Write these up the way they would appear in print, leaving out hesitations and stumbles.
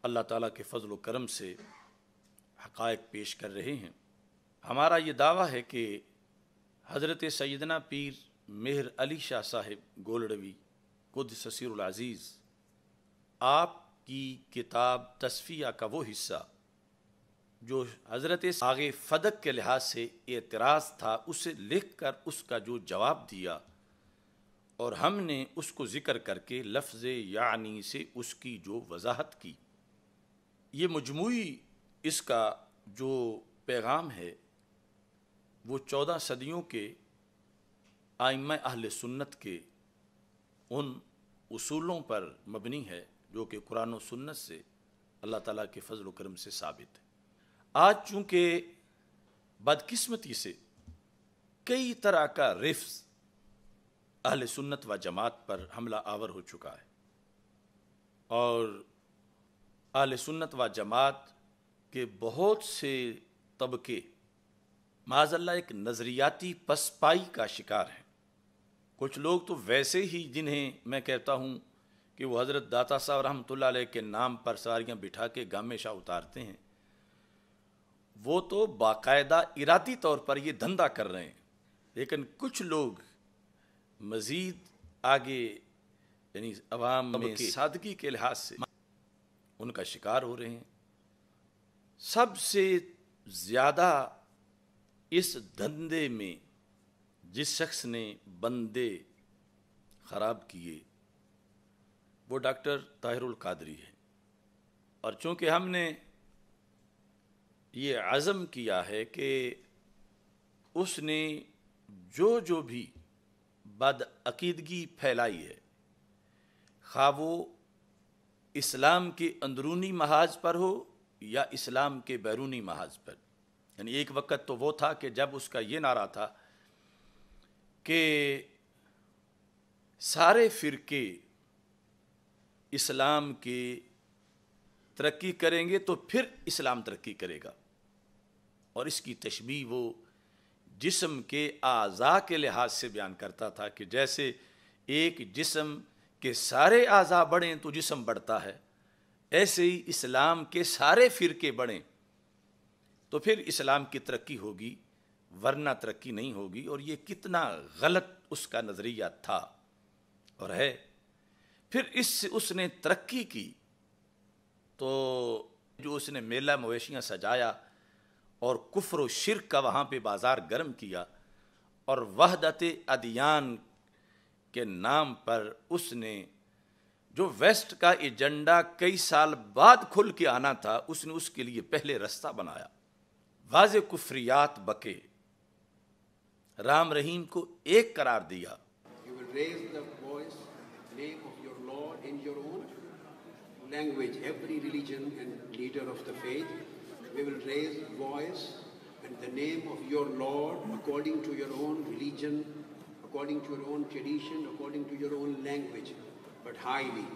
اللہ تعالیٰ کے فضل و کرم سے حقائق پیش کر رہے ہیں۔ ہمارا یہ دعویٰ ہے کہ حضرت سیدنا پیر مہر علی شاہ صاحب گولڑوی قدس سیر العزیز آپ کی کتاب تصفیہ کا وہ حصہ جو حضرت آگے فدق کے لحاظ سے اعتراض تھا اسے لکھ کر اس کا جو جواب دیا اور ہم نے اس کو ذکر کر کے لفظ یعنی سے اس کی جو وضاحت کی، یہ مجموعی اس کا جو پیغام ہے وہ 14 صدیوں کے ائمہ اہل سنت کے ان اصولوں پر مبنی ہے جو کہ قرآن و سنت سے اللہ تعالیٰ کے فضل و کرم سے ثابت ہے۔ آج چونکہ بدقسمتی سے کئی طرح کا رفض اہل سنت و جماعت پر حملہ آور ہو چکا ہے اور اہل سنت و جماعت کے بہت سے طبقے معاذ اللہ ایک نظریاتی پسپائی کا شکار ہیں۔ کچھ لوگ تو ویسے ہی جنہیں میں کہتا ہوں کہ وہ حضرت داتا صاحب رحمۃ اللہ علیہ کے نام پر ساریاں بٹھا کے گامے شاہ اتارتے ہیں، وہ تو باقاعدہ ارادی طور پر یہ دھندا کر رہے ہیں، لیکن کچھ لوگ مزید آگے یعنی عوام میں سادگی کے لحاظ سے ان کا شکار ہو رہے ہیں۔ سب سے زیادہ اس دھندے میں جس شخص نے بندے خراب کیے وہ ڈاکٹر طاہر القادری ہے، اور چونکہ ہم نے یہ عزم کیا ہے کہ اس نے جو بھی بدعقیدگی پھیلائی ہے، خواہ وہ اسلام کے اندرونی محاذ پر ہو یا اسلام کے بیرونی محاذ پر، یعنی ایک وقت تو وہ تھا کہ جب اس کا یہ نعرہ تھا کہ سارے فرقے اسلام کے ترقی کریں گے تو پھر اسلام ترقی کرے گا، اور اس کی تشبیہ وہ جسم کے اعضاء کے لحاظ سے بیان کرتا تھا کہ جیسے ایک جسم کے سارے اعضاء بڑھیں تو جسم بڑھتا ہے، ایسے ہی اسلام کے سارے فرقے بڑھیں تو پھر اسلام کی ترقی ہوگی، ورنہ ترقی نہیں ہوگی۔ اور یہ کتنا غلط اس کا نظریہ تھا اور ہے۔ پھر اس سے اس نے ترقی کی تو جو اس نے میلہ مویشیاں سجایا اور کفر و شرک کا وہاں پہ بازار گرم کیا، اور وحدت ادیان کے نام پر اس نے جو ویسٹ کا ایجنڈا کئی سال بعد کھل کے آنا تھا، اس نے اس کے لیے پہلے رستہ بنایا۔ واضح کفریات بکے، رام رحیم کو ایک قرار دیا۔ You will raise the voice, name of your Lord in your own language. Every religion and leader of the faith, we will raise voice and the name of your Lord according to your own religion, according to your own tradition, according to your own language, but highly.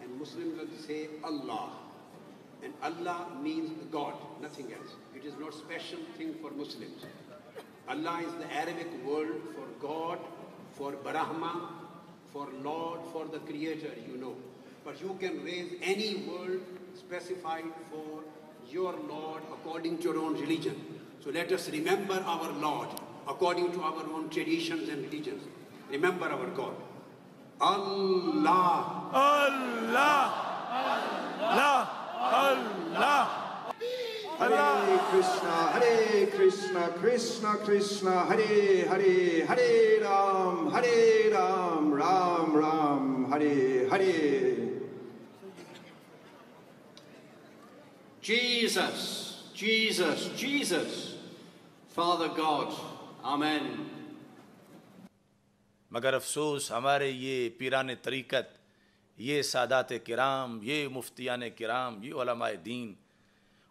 And Muslims will say Allah. And Allah means God, nothing else. It is not special thing for Muslims. Allah is the Arabic word for God, for Brahma, for Lord, for the Creator, you know. But you can raise any word specified for your Lord according to your own religion. So let us remember our Lord according to our own traditions and religions. Remember our God. Allah. Allah. Allah. Allah. Hare Krishna, Krishna Krishna, Hare Hare, Hare Ram, Ram Ram, Hare Hare. Jesus, Jesus, Jesus, Father God, Amen. مگر افسوس ہمارے یہ پیران طریقت، یہ سادات کرام، یہ مفتیان کرام، یہ علماء دین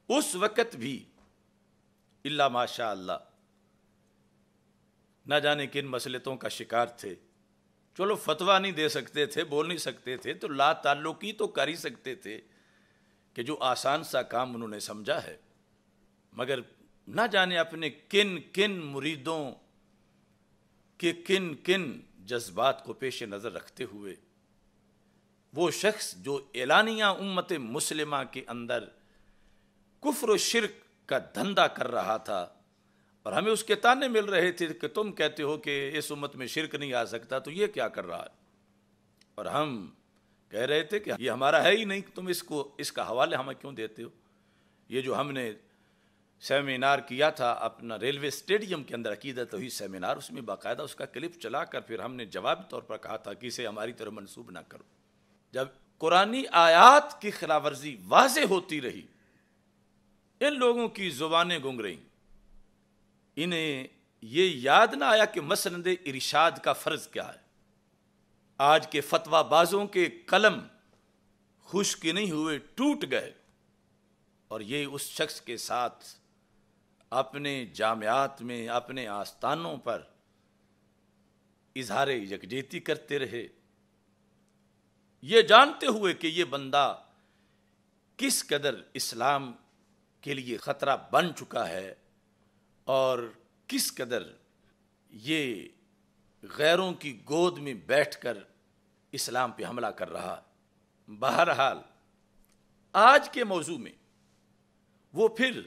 اس وقت بھی الا ماشاء اللہ نہ جانے کن مسلطوں کا شکار تھے۔ چلو فتویٰ نہیں دے سکتے تھے، بول نہیں سکتے تھے تو لا تعلقی تو کر ہی سکتے تھے کہ جو آسان سا کام انہوں نے سمجھا ہے، مگر نہ جانے اپنے کن کن مریدوں کے کن کن جذبات کو پیش نظر رکھتے ہوئے وہ شخص جو اعلانیہ امت مسلمہ کے اندر کفر و شرک کا دھندا کر رہا تھا، اور ہمیں اس کے تانے مل رہے تھے کہ تم کہتے ہو کہ اس امت میں شرک نہیں آ سکتا، تو یہ کیا کر رہا ہے؟ اور ہم کہہ رہے تھے کہ یہ ہمارا ہے ہی نہیں، تم اس کا حوالے ہمیں کیوں دیتے ہو؟ یہ جو ہم نے سیمینار کیا تھا اپنا ریلوے اسٹیڈیم کے اندر، عقیدت توحید سیمینار، اس میں باقاعدہ اس کا کلپ چلا کر پھر ہم نے جوابی طور پر کہا تھا کہ اسے ہماری طرف منسوب نہ کرو۔ جب قرآنی آیات کی خلاف ورزی واضح ہوتی رہی، ان لوگوں کی زبانیں گنگ رہیں، انہیں یہ یاد نہ آیا کہ مسند ارشاد کا فرض کیا ہے۔ آج کے فتویٰ بازوں کے قلم خشک نہیں ہوئے، ٹوٹ گئے، اور یہ اس شخص کے ساتھ اپنے جامعات میں، اپنے آستانوں پر اظہار یکجہتی کرتے رہے، یہ جانتے ہوئے کہ یہ بندہ کس قدر اسلام کے لیے خطرہ بن چکا ہے اور کس قدر یہ غیروں کی گود میں بیٹھ کر اسلام پہ حملہ کر رہا ہے۔ بہرحال آج کے موضوع میں وہ پھر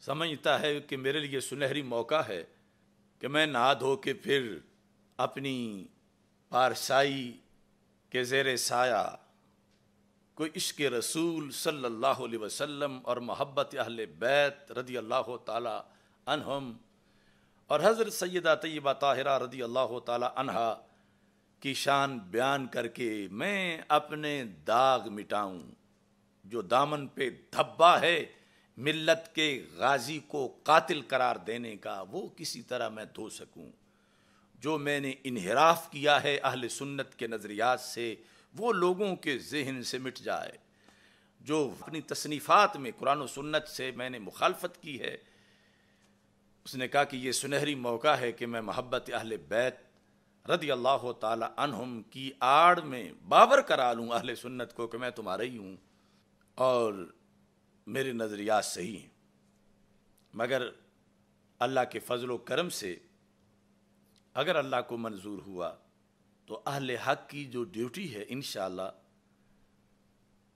سمجھتا ہے کہ میرے لیے سنہری موقع ہے کہ میں نہا دھو کے پھر اپنی پارسائی کے زیر سایہ کوئی عشق رسول صلی اللہ علیہ وسلم اور محبت اہل بیت رضی اللہ تعالی عنہم اور حضرت سیدہ طیبہ طاہرہ رضی اللہ تعالی عنہا کی شان بیان کر کے میں اپنے داغ مٹاؤں، جو دامن پہ دھبا ہے ملت کے غازی کو قاتل قرار دینے کا، وہ کسی طرح میں دھو سکوں، جو میں نے انحراف کیا ہے اہل سنت کے نظریات سے وہ لوگوں کے ذہن سے مٹ جائے، جو اپنی تصنیفات میں قرآن و سنت سے میں نے مخالفت کی ہے۔ اس نے کہا کہ یہ سنہری موقع ہے کہ میں محبت اہل بیت رضی اللہ تعالی عنہم کی آڑ میں باور کرا لوں اہل سنت کو کہ میں تمہارا ہی ہوں اور میرے نظریات صحیح ہیں۔ مگر اللہ کے فضل و کرم سے اگر اللہ کو منظور ہوا تو اہل حق کی جو ڈیوٹی ہے انشاءاللہ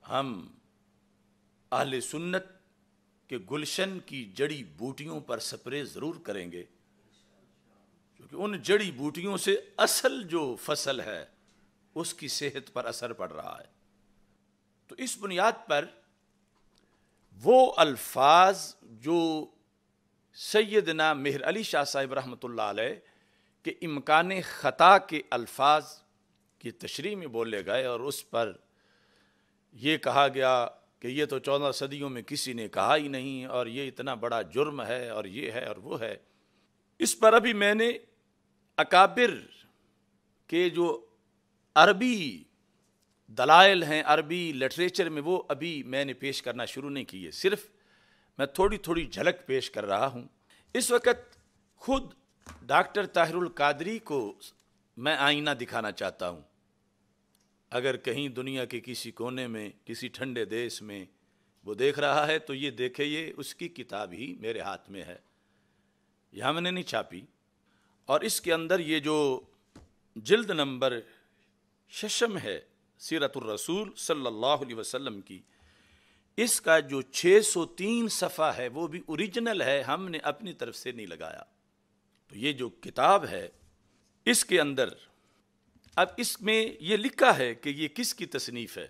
ہم اہل سنت کے گلشن کی جڑی بوٹیوں پر سپرے ضرور کریں گے، کیونکہ ان جڑی بوٹیوں سے اصل جو فصل ہے اس کی صحت پر اثر پڑ رہا ہے۔ تو اس بنیاد پر وہ الفاظ جو سیدنا مہر علی شاہ صاحب رحمۃ اللہ علیہ کہ امکان خطا کے الفاظ کی تشریح میں بولے گئے اور اس پر یہ کہا گیا کہ یہ تو 14 صدیوں میں کسی نے کہا ہی نہیں اور یہ اتنا بڑا جرم ہے اور یہ ہے اور وہ ہے، اس پر ابھی میں نے اکابر کے جو عربی دلائل ہیں عربی لٹریچر میں وہ ابھی میں نے پیش کرنا شروع نہیں کیے، صرف میں تھوڑی تھوڑی جھلک پیش کر رہا ہوں۔ اس وقت خود ڈاکٹر طاہر القادری کو میں آئینہ دکھانا چاہتا ہوں، اگر کہیں دنیا کے کسی کونے میں کسی ٹھنڈے دیش میں وہ دیکھ رہا ہے تو یہ دیکھے، یہ اس کی کتاب ہی میرے ہاتھ میں ہے، یہ ہم نے نہیں چھاپی، اور اس کے اندر یہ جو جلد نمبر 6 ہے سیرت الرسول صلی اللہ علیہ وسلم کی، اس کا جو 603 صفحہ ہے وہ بھی اوریجنل ہے، ہم نے اپنی طرف سے نہیں لگایا۔ تو یہ جو کتاب ہے اس کے اندر اب اس میں یہ لکھا ہے کہ یہ کس کی تصنیف ہے۔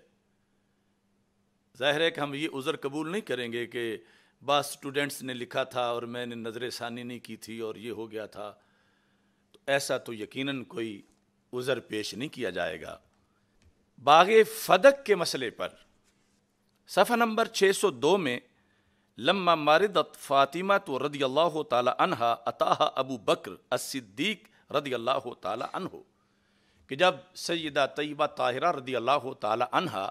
ظاہر ہے کہ ہم یہ عذر قبول نہیں کریں گے کہ بعض اسٹوڈنٹس نے لکھا تھا اور میں نے نظر ثانی نہیں کی تھی اور یہ ہو گیا تھا، تو ایسا تو یقیناً کوئی عذر پیش نہیں کیا جائے گا۔ باغ فدق کے مسئلے پر صفحہ نمبر 602 میں لما ماردت فاطمہ تو رضی اللہ تعالی عنہا عطاہا ابو بکر الصدیق رضی اللہ تعالی عنہ، کہ جب سیدہ طیبہ طاہرہ رضی اللہ تعالی عنہا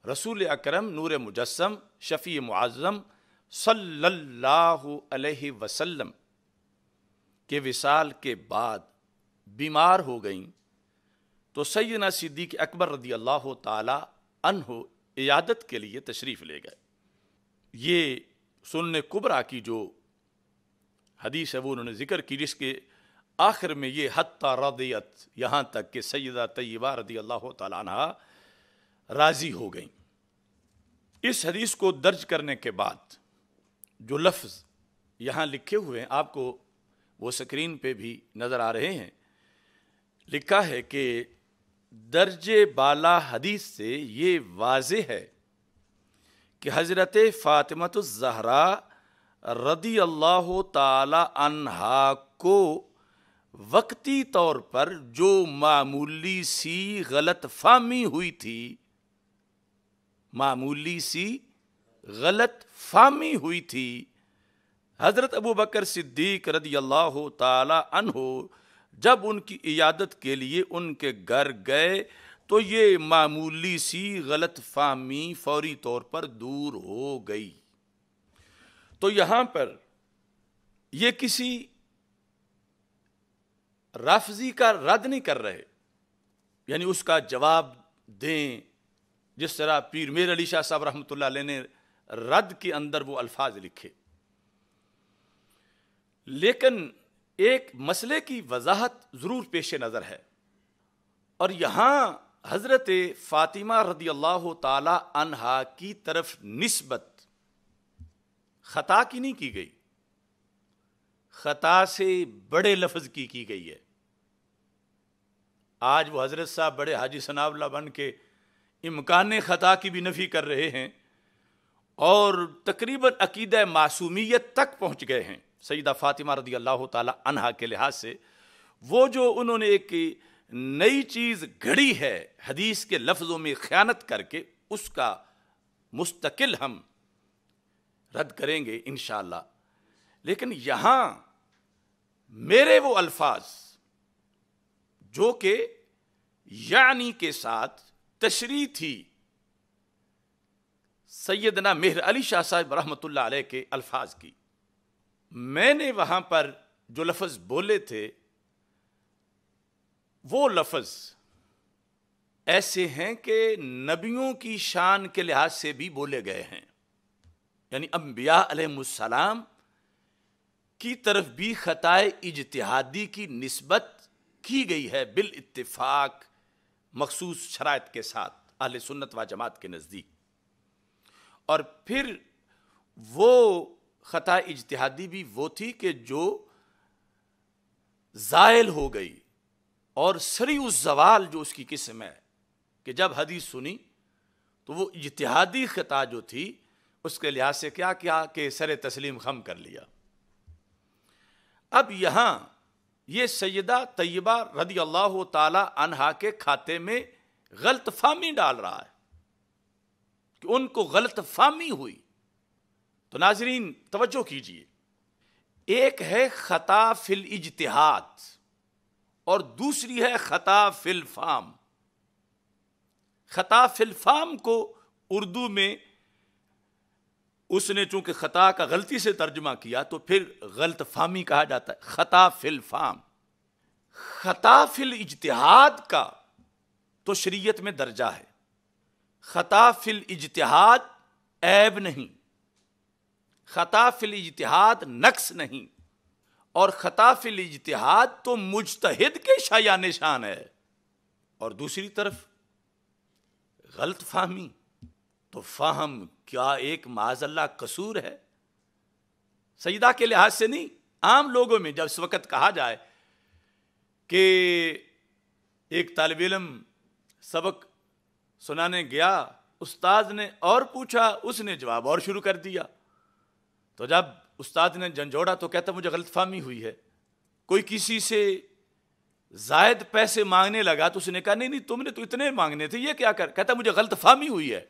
رسول اکرم نور مجسم شفیع معظم صلی اللہ علیہ وسلم کے وصال کے بعد بیمار ہو گئیں تو سیدنا صدیق اکبر رضی اللہ تعالی عنہ عیادت کے لیے تشریف لے گئے۔ یہ سنن کبریٰ کی جو حدیث ہے وہ انہوں نے ذکر کی، جس کے آخر میں یہ حتی رضیت، یہاں تک کہ سیدہ طیبہ رضی اللہ تعالی عنہ راضی ہو گئیں۔ اس حدیث کو درج کرنے کے بعد جو لفظ یہاں لکھے ہوئے ہیں، آپ کو وہ سکرین پہ بھی نظر آ رہے ہیں، لکھا ہے کہ درجے بالا حدیث سے یہ واضح ہے کہ حضرت فاطمہ الزہرا رضی اللہ تعالی عنہا کو وقتی طور پر جو معمولی سی غلط فہمی ہوئی تھی، حضرت ابو بکر صدیق رضی اللہ تعالی عنہ جب ان کی عیادت کے لیے ان کے گھر گئے تو یہ معمولی سی غلط فہمی فوری طور پر دور ہو گئی۔ تو یہاں پر یہ کسی رافضی کا رد نہیں کر رہے، یعنی اس کا جواب دیں جس طرح پیر میر علی شاہ صاحب رحمۃ اللہ علیہ نے رد کے اندر وہ الفاظ لکھے، لیکن ایک مسئلے کی وضاحت ضرور پیش نظر ہے، اور یہاں حضرت فاطمہ رضی اللہ تعالی عنہا کی طرف نسبت خطا کی نہیں کی گئی، خطا سے بڑے لفظ کی گئی ہے۔ آج وہ حضرت صاحب بڑے حاجی ثناء اللہ بن کے امکان خطا کی بھی نفی کر رہے ہیں، اور تقریباً عقیدہ معصومیت تک پہنچ گئے ہیں سیدہ فاطمہ رضی اللہ تعالی عنہا کے لحاظ سے۔ وہ جو انہوں نے ایک نئی چیز گھڑی ہے حدیث کے لفظوں میں خیانت کر کے، اس کا مستقل ہم رد کریں گے انشاءاللہ۔ لیکن یہاں میرے وہ الفاظ جو کہ یعنی کے ساتھ تشریح تھی سیدنا مہر علی شاہ صاحب رحمۃ اللہ علیہ کے الفاظ کی، میں نے وہاں پر جو لفظ بولے تھے وہ لفظ ایسے ہیں کہ نبیوں کی شان کے لحاظ سے بھی بولے گئے ہیں، یعنی انبیاء علیہ السلام کی طرف بھی خطائے اجتہادی کی نسبت کی گئی ہے بالاتفاق مخصوص شرائط کے ساتھ اہل سنت و جماعت کے نزدیک۔ اور پھر وہ خطا اجتہادی بھی وہ تھی کہ جو زائل ہو گئی، اور سریع الزوال جو اس کی قسم ہے کہ جب حدیث سنی تو وہ اجتہادی خطا جو تھی اس کے لحاظ سے کیا کہ سر تسلیم خم کر لیا۔ اب یہاں یہ سیدہ طیبہ رضی اللہ تعالی عنہا کے کھاتے میں غلط فہمی ڈال رہا ہے کہ ان کو غلط فہمی ہوئی۔ تو ناظرین توجہ کیجئے، ایک ہے خطا فی الاجتہاد اور دوسری ہے خطا فی الفہم۔ خطا فی الفہم کو اردو میں اس نے چونکہ خطا کا غلطی سے ترجمہ کیا تو پھر غلط فہمی کہا جاتا ہے، خطا فی الفہم۔ خطا فی الاجتہاد کا تو شریعت میں درجہ ہے، خطا فی الاجتہاد عیب نہیں، خطا فی الاجتہاد نقص نہیں، اور خطا فی الاجتہاد تو مجتہد کے شایان شان ہے، اور دوسری طرف غلط فہمی تو فہم کیا ایک معاذ اللہ قصور ہے، سجدہ کے لحاظ سے نہیں۔ عام لوگوں میں جب اس وقت کہا جائے کہ ایک طالب علم سبق سنانے گیا، استاد نے اور پوچھا، اس نے جواب اور شروع کر دیا، تو جب استاد نے جھنجھوڑا تو کہتا مجھے غلط فہمی ہوئی ہے۔ کوئی کسی سے زائد پیسے مانگنے لگا تو اس نے کہا نہیں تم نے تو اتنے مانگنے تھے، یہ کیا کر، کہتا مجھے غلط فہمی ہوئی ہے۔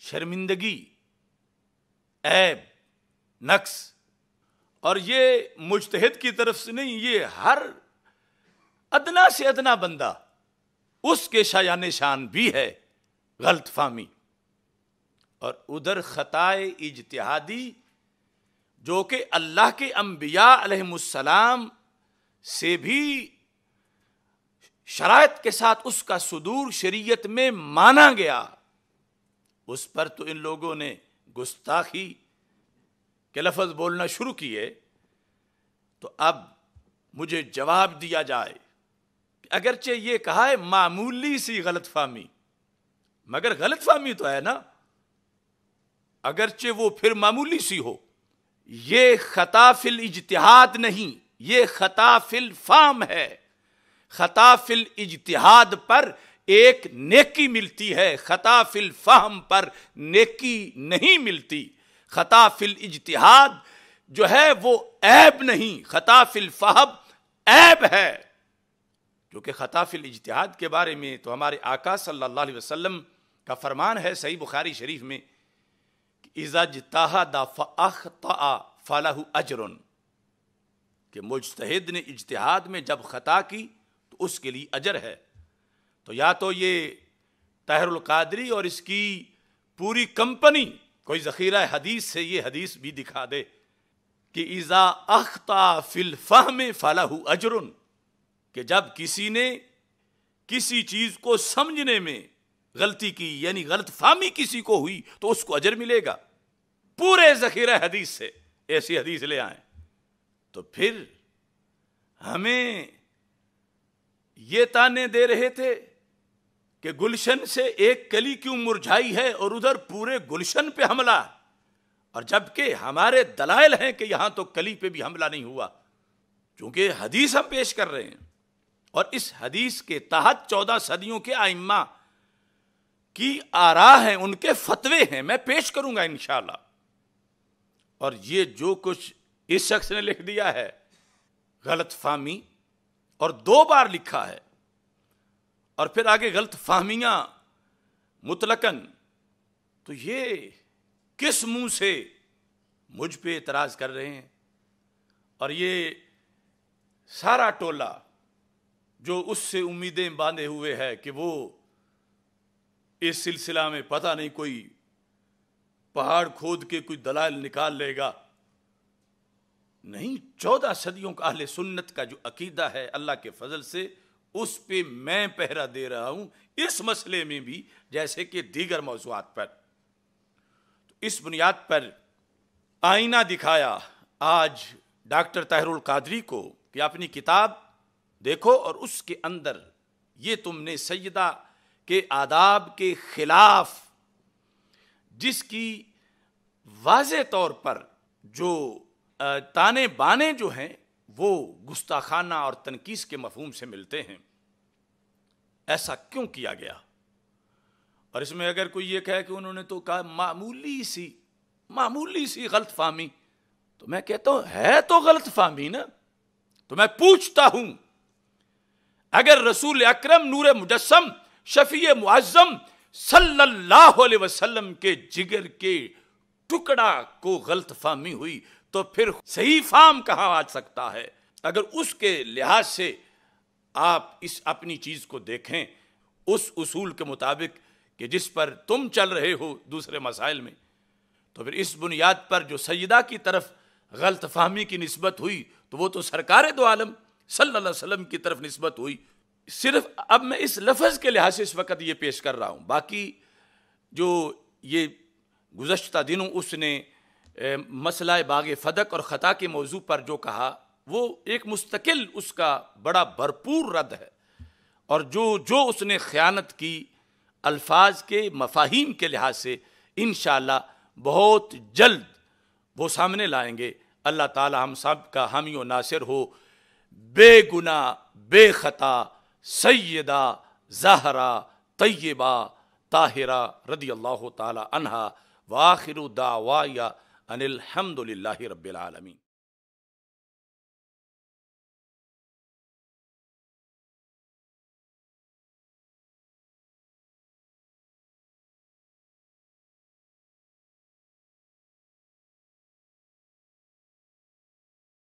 شرمندگی، عیب، نقص، اور یہ مجتہد کی طرف سے نہیں، یہ ہر ادنا سے ادنا بندہ اس کے شایان شان بھی ہے غلط فہمی۔ اور ادھر خطائے اجتہادی جو کہ اللہ کے انبیاء علیہ السلام سے بھی شرائط کے ساتھ اس کا صدور شریعت میں مانا گیا، اس پر تو ان لوگوں نے گستاخی کے لفظ بولنا شروع کیے۔ تو اب مجھے جواب دیا جائے کہ اگرچہ یہ کہا ہے معمولی سی غلط فہمی، مگر غلط فہمی تو ہے نا، اگرچہ وہ پھر معمولی سی ہو. یہ خطا فی الاجتہاد نہیں، یہ خطا فی الفہم ہے. خطا فی الاجتہاد پر ایک نیکی ملتی ہے، خطا فی الفہم پر نیکی نہیں ملتی. خطا فی الاجتہاد جو ہے وہ عیب نہیں، خطا فی الفہم عیب ہے. کیونکہ خطا فی الاجتہاد کے بارے میں تو ہمارے آقا صلی اللہ علیہ وسلم کا فرمان ہے صحیح بخاری شریف میں کہ اذا اجتہد فاخطأ فلہ اجر، کہ مجتہد نے اجتہاد میں جب خطا کی تو اس کے لیے اجر ہے. تو یا تو یہ طاہر القادری اور اس کی پوری کمپنی کوئی ذخیرہ حدیث سے یہ حدیث بھی دکھا دے کہ اذا اخطأ فی الفہم فلہ اجر، کہ جب کسی نے کسی چیز کو سمجھنے میں غلطی کی، یعنی غلط فہمی کسی کو ہوئی تو اس کو اجر ملے گا. پورے ذخیرہ حدیث سے ایسی حدیث لے آئیں. تو پھر ہمیں یہ تانے دے رہے تھے کہ گلشن سے ایک کلی کیوں مرجھائی ہے اور ادھر پورے گلشن پہ حملہ، اور جبکہ ہمارے دلائل ہیں کہ یہاں تو کلی پہ بھی حملہ نہیں ہوا، چونکہ حدیث ہم پیش کر رہے ہیں. اور اس حدیث کے تحت 14 صدیوں کے ائمہ کی آراء ہیں، ان کے فتوے ہیں، میں پیش کروں گا انشاءاللہ. اور یہ جو کچھ اس شخص نے لکھ دیا ہے غلط فہمی، اور 2 بار لکھا ہے، اور پھر آگے غلط فہمیاں مطلقاً، تو یہ کس منہ سے مجھ پہ اعتراض کر رہے ہیں؟ اور یہ سارا ٹولہ جو اس سے امیدیں باندھے ہوئے ہے کہ وہ اس سلسلہ میں پتہ نہیں کوئی پہاڑ کھود کے کوئی دلائل نکال لے گا. نہیں، 14 صدیوں کا اہل سنت کا جو عقیدہ ہے اللہ کے فضل سے اس پہ میں پہرا دے رہا ہوں، اس مسئلے میں بھی جیسے کہ دیگر موضوعات پر. تو اس بنیاد پر آئینہ دکھایا آج ڈاکٹر طاہر القادری کو کہ اپنی کتاب دیکھو اور اس کے اندر یہ تم نے سیدہ کے آداب کے خلاف جس کی واضح طور پر جو تانے بانے جو ہیں وہ گستاخانہ اور تنقیص کے مفہوم سے ملتے ہیں، ایسا کیوں کیا گیا؟ اور اس میں اگر کوئی یہ کہے کہ انہوں نے تو کہا معمولی سی غلط فہمی، تو میں کہتا ہوں ہے تو غلط فہمی نا. تو میں پوچھتا ہوں، اگر رسول اکرم نور مجسم شفیع معظم صلی اللہ علیہ وسلم کے جگر کے ٹکڑا کو غلط فہمی ہوئی تو پھر صحیح فہم کہاں آ سکتا ہے؟ اگر اس کے لحاظ سے آپ اس اپنی چیز کو دیکھیں اس اصول کے مطابق کہ جس پر تم چل رہے ہو دوسرے مسائل میں، تو پھر اس بنیاد پر جو سیدہ کی طرف غلط فہمی کی نسبت ہوئی تو وہ تو سرکار دو عالم صلی اللہ علیہ وسلم کی طرف نسبت ہوئی. صرف اب میں اس لفظ کے لحاظ سے اس وقت یہ پیش کر رہا ہوں، باقی جو یہ گزشتہ دنوں اس نے مسئلہ باغ فدق اور خطا کے موضوع پر جو کہا وہ ایک مستقل اس کا بڑا بھرپور رد ہے. اور جو اس نے خیانت کی الفاظ کے مفاہیم کے لحاظ سے انشاءاللہ بہت جلد وہ سامنے لائیں گے. اللہ تعالی ہم سب کا حامی و ناصر ہو. بے گناہ بے خطا سیدہ زہرا طیبہ طاہرہ رضی اللہ تعالی عنہا، وآخر دعوایا ان الحمد للہ رب العالمین.